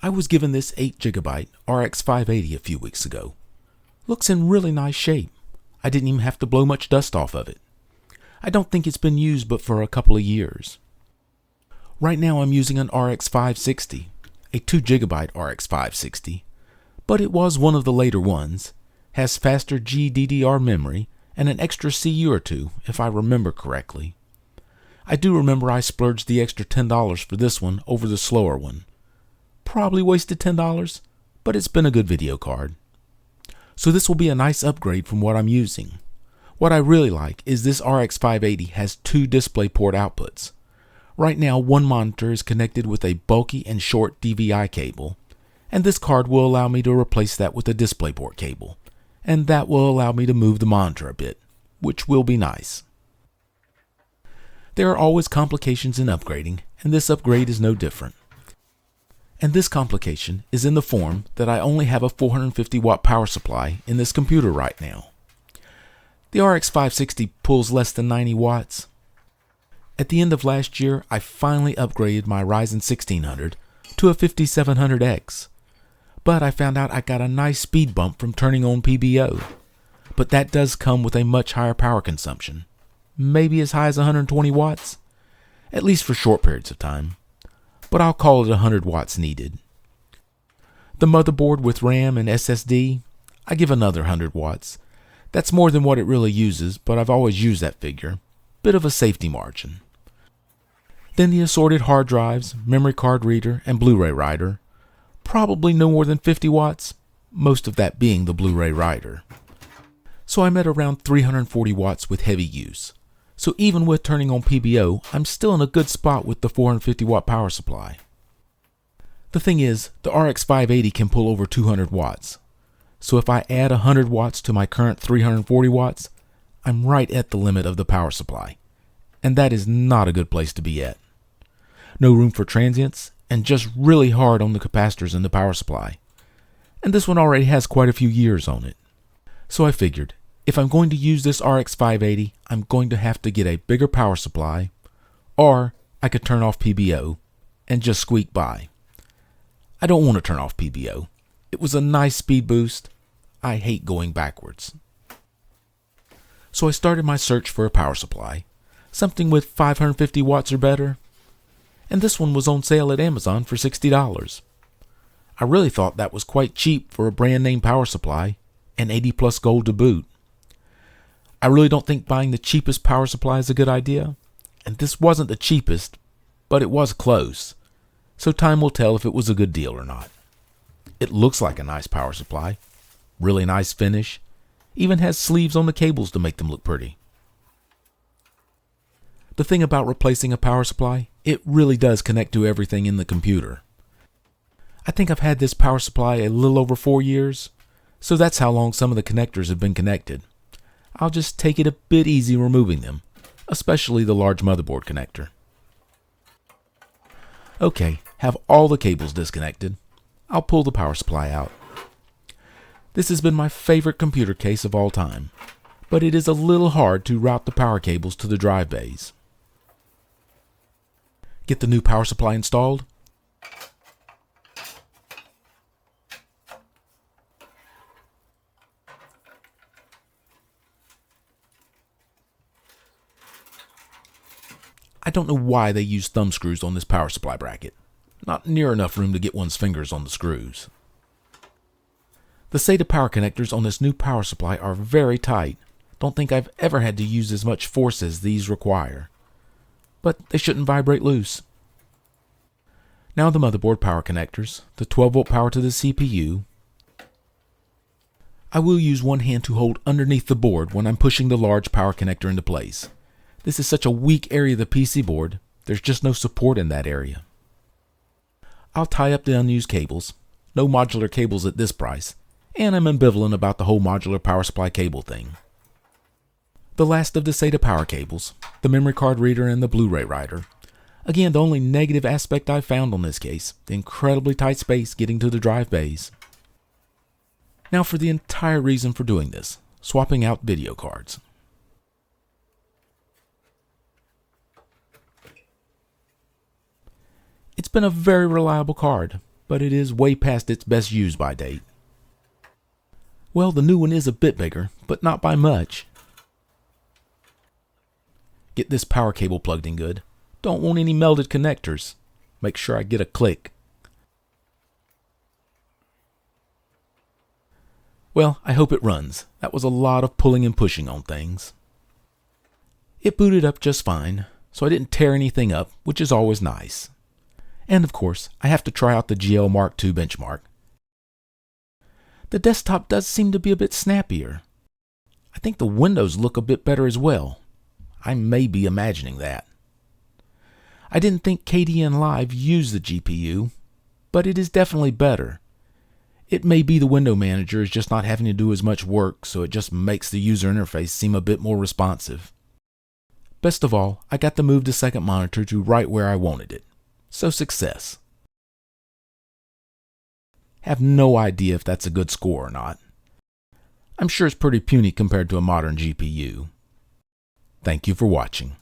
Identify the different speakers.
Speaker 1: I was given this 8GB RX580 a few weeks ago. Looks in really nice shape. I didn't even have to blow much dust off of it. I don't think it's been used but for a couple of years. Right now I'm using an RX560, a 2GB RX560, but it was one of the later ones, has faster GDDR memory, and an extra CU or two, if I remember correctly. I do remember I splurged the extra $10 for this one over the slower one. Probably wasted $10, but it's been a good video card. So this will be a nice upgrade from what I'm using. What I really like is this RX580 has two DisplayPort outputs. Right now, one monitor is connected with a bulky and short DVI cable, and this card will allow me to replace that with a DisplayPort cable, and that will allow me to move the monitor a bit, which will be nice. There are always complications in upgrading, and this upgrade is no different. And this complication is in the form that I only have a 450 watt power supply in this computer right now. The RX560 pulls less than 90 watts. At the end of last year, I finally upgraded my Ryzen 1600 to a 5700X, but I found out I got a nice speed bump from turning on PBO. But that does come with a much higher power consumption, maybe as high as 120 watts, at least for short periods of time. But I'll call it 100 watts needed. The motherboard with RAM and SSD, I give another 100 watts. That's more than what it really uses, but I've always used that figure. Bit of a safety margin. Then the assorted hard drives, memory card reader, and Blu-ray writer. Probably no more than 50 watts, most of that being the Blu-ray writer. So I'm at around 340 watts with heavy use. So even with turning on PBO, I'm still in a good spot with the 450 watt power supply. The thing is, the RX580 can pull over 200 watts. So if I add 100 watts to my current 340 watts, I'm right at the limit of the power supply. And that is not a good place to be at. No room for transients, and just really hard on the capacitors in the power supply. And this one already has quite a few years on it. So I figured, if I'm going to use this RX580, I'm going to have to get a bigger power supply, or I could turn off PBO and just squeak by. I don't want to turn off PBO. It was a nice speed boost. I hate going backwards. So I started my search for a power supply, something with 550 watts or better, and this one was on sale at Amazon for $60. I really thought that was quite cheap for a brand name power supply, and 80 plus gold to boot. I really don't think buying the cheapest power supply is a good idea, and this wasn't the cheapest, but it was close, so time will tell if it was a good deal or not. It looks like a nice power supply, really nice finish, even has sleeves on the cables to make them look pretty. The thing about replacing a power supply, it really does connect to everything in the computer. I think I've had this power supply a little over 4 years, so that's how long some of the connectors have been connected. I'll just take it a bit easy removing them, especially the large motherboard connector. Okay, have all the cables disconnected. I'll pull the power supply out. This has been my favorite computer case of all time, but it is a little hard to route the power cables to the drive bays. Get the new power supply installed. I don't know why they use thumb screws on this power supply bracket. Not near enough room to get one's fingers on the screws. The SATA power connectors on this new power supply are very tight. Don't think I've ever had to use as much force as these require. But they shouldn't vibrate loose. Now the motherboard power connectors, the 12 volt power to the CPU. I will use one hand to hold underneath the board when I'm pushing the large power connector into place. This is such a weak area of the PC board, there's just no support in that area. I'll tie up the unused cables, no modular cables at this price, and I'm ambivalent about the whole modular power supply cable thing. The last of the SATA power cables, the memory card reader and the Blu-ray writer. Again, the only negative aspect I've found on this case, the incredibly tight space getting to the drive bays. Now for the entire reason for doing this, swapping out video cards. It's been a very reliable card. but it is way past its best use by date. Well, the new one is a bit bigger, but not by much. Get this power cable plugged in good. Don't want any melted connectors. Make sure I get a click. Well, I hope it runs. That was a lot of pulling and pushing on things. It booted up just fine, so I didn't tear anything up, which is always nice. And of course, I have to try out the GL Mark II benchmark. The desktop does seem to be a bit snappier. I think the windows look a bit better as well. I may be imagining that. I didn't think KDN Live used the GPU, but it is definitely better. It may be the window manager is just not having to do as much work, so it just makes the user interface seem a bit more responsive. Best of all, I got to move the second monitor to right where I wanted it. So success. Have no idea if that's a good score or not. I'm sure it's pretty puny compared to a modern GPU. Thank you for watching.